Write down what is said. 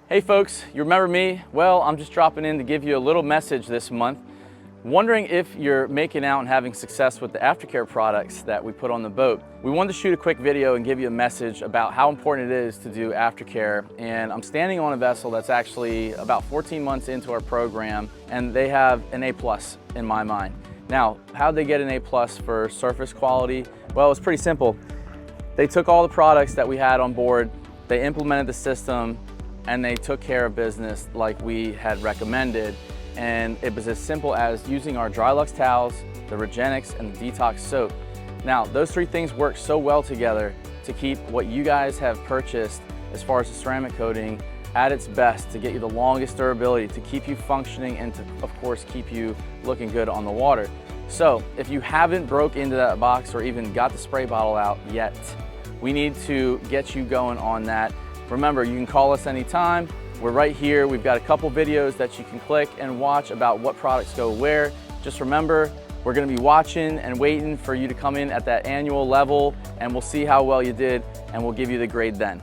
Hey folks, you remember me? Well, I'm just dropping in to give you a little message this month. Wondering if you're making out and having success with the aftercare products that we put on the boat. We wanted to shoot a quick video and give you a message about how important it is to do aftercare. And I'm standing on a vessel that's actually about 14 months into our program, and they have an A+ in my mind. Now, how'd they get an A+ for surface quality? Well, it's pretty simple. They took all the products that we had on board, they implemented the system, and they took care of business like we had recommended. And it was as simple as using our Drylux towels, the Regenix, and the Detox soap. Now, those three things work so well together to keep what you guys have purchased as far as the ceramic coating at its best, to get you the longest durability, to keep you functioning, and to, of course, keep you looking good on the water. So if you haven't broke into that box or even got the spray bottle out yet, we need to get you going on that. Remember, you can call us anytime. We're right here. We've got a couple videos that you can click and watch about what products go where. Just remember, we're gonna be watching and waiting for you to come in at that annual level, and we'll see how well you did, and we'll give you the grade then.